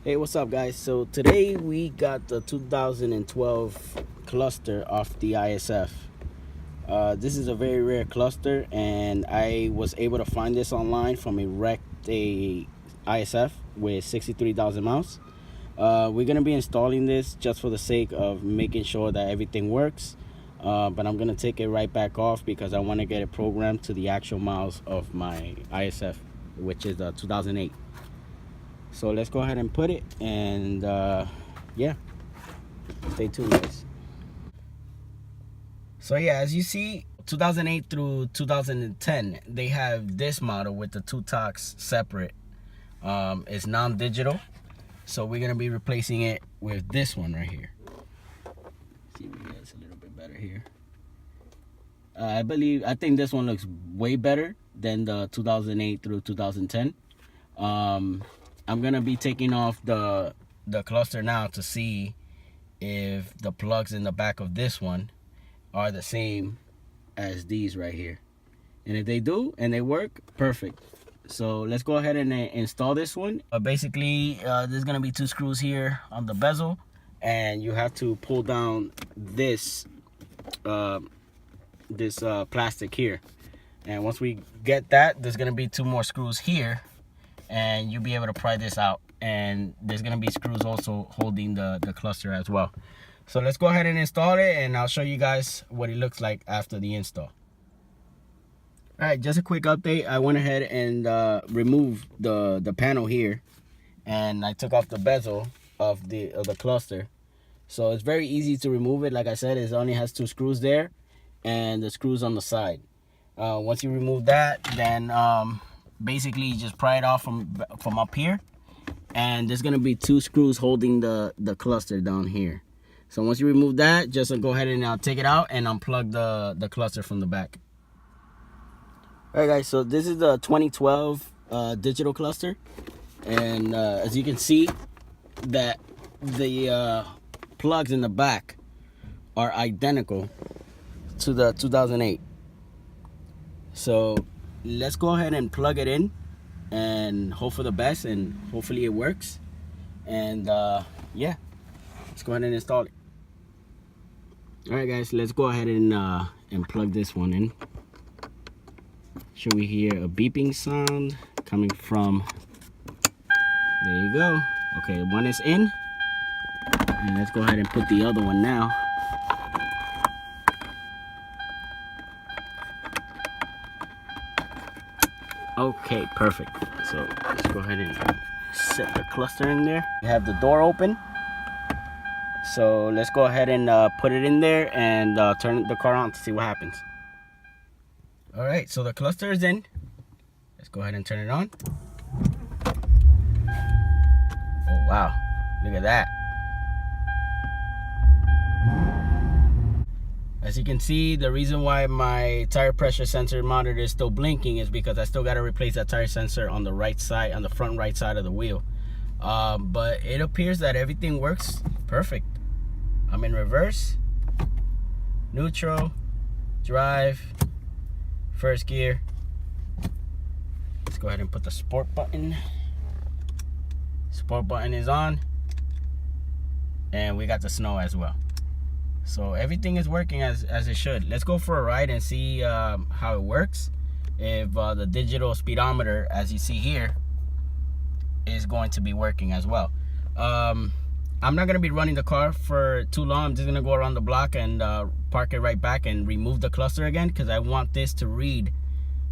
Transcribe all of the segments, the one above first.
Hey, what's up, guys? So today we got the 2012 cluster off the ISF. This is a very rare cluster, and I was able to find this online from a ISF with 63,000 miles. We're gonna be installing this just for the sake of making sure that everything works. But I'm gonna take it right back off because I want to get it programmed to the actual miles of my ISF, which is the 2008. So let's go ahead and put it, and yeah, stay tuned, guys. So yeah, as you see, 2008 through 2010, they have this model with the two talks separate. It's non-digital, so we're gonna be replacing it with this one right here. See if we get a little bit better here. I think this one looks way better than the 2008 through 2010. I'm gonna be taking off the cluster now to see if the plugs in the back of this one are the same as these right here, and if they do and they work, perfect. So let's go ahead and install this one. Basically, there's gonna be two screws here on the bezel, and you have to pull down this plastic here, and once we get that, there's gonna be two more screws here, and you'll be able to pry this out, and there's gonna be screws also holding the cluster as well. So let's go ahead and install it, and I'll show you guys what it looks like after the install. All right, just a quick update. I went ahead and removed the panel here, and I took off the bezel of the cluster. So it's very easy to remove it. Like I said, it only has two screws there and the screws on the side. Once you remove that, then basically you just pry it off from up here, and there's gonna be two screws holding the cluster down here. So once you remove that, just go ahead and take it out and unplug the cluster from the back. All right, guys, so this is the 2012 digital cluster, and as you can see, that the plugs in the back are identical to the 2008. So let's go ahead and plug it in and hope for the best, and hopefully it works. And yeah, let's go ahead and install it. All right, guys, let's go ahead and plug this one in. Should we hear a beeping sound coming from? There you go. Okay, one is in, and let's go ahead and put the other one now. Okay, perfect. So let's go ahead and set the cluster in there. We have the door open, so let's go ahead and put it in there and turn the car on to see what happens. All right, so the cluster is in. Let's go ahead and turn it on. Oh wow, look at that. As you can see, the reason why my tire pressure sensor monitor is still blinking is because I still got to replace that tire sensor on the right side, on the front right side of the wheel. But it appears that everything works perfect. I'm in reverse, neutral, drive, first gear. Let's go ahead and put the sport button. Sport button is on, and we got the snow as well. So everything is working as it should. Let's go for a ride and see how it works. If the digital speedometer, as you see here, is going to be working as well. I'm not going to be running the car for too long. I'm just going to go around the block and park it right back and remove the cluster again, because I want this to read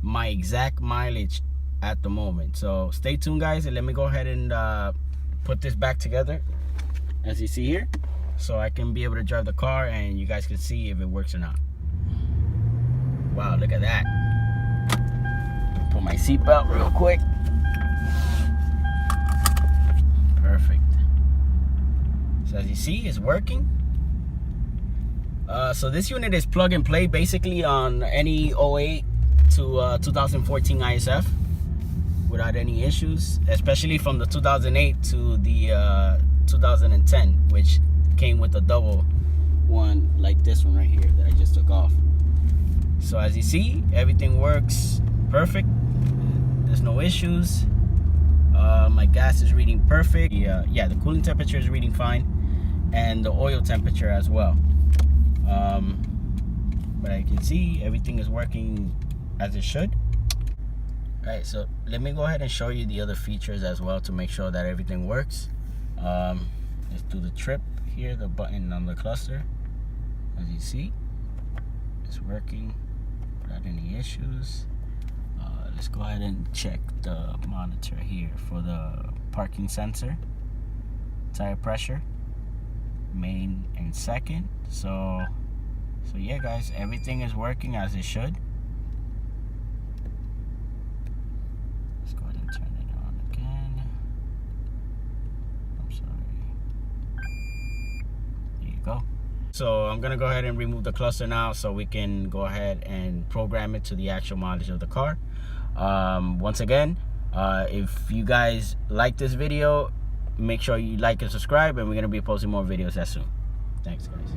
my exact mileage at the moment. So stay tuned, guys, and let me go ahead and put this back together, as you see here, so I can be able to drive the car and you guys can see if it works or not. Wow, look at that. Put my seatbelt real quick. Perfect. So as you see, it's working. So this unit is plug and play basically on any 08 to 2014 ISF without any issues, especially from the 2008 to the 2010, which came with a double one like this one right here that I just took off. So as you see, everything works perfect. There's no issues. My gas is reading perfect. Yeah, the cooling temperature is reading fine, and the oil temperature as well. But I can see everything is working as it should. Alright, so let me go ahead and show you the other features as well to make sure that everything works. Let's do the trip here, the button on the cluster. As you see, it's working without any issues. Let's go ahead and check the monitor here for the parking sensor, tire pressure, main and second. So yeah guys, everything is working as it should. Let's go ahead and turn it on again. I'm sorry. There you go. So I'm gonna go ahead and remove the cluster now so we can go ahead and program it to the actual mileage of the car. Once again, if you guys like this video, make sure you like and subscribe, and we're gonna be posting more videos as soon. Thanks guys.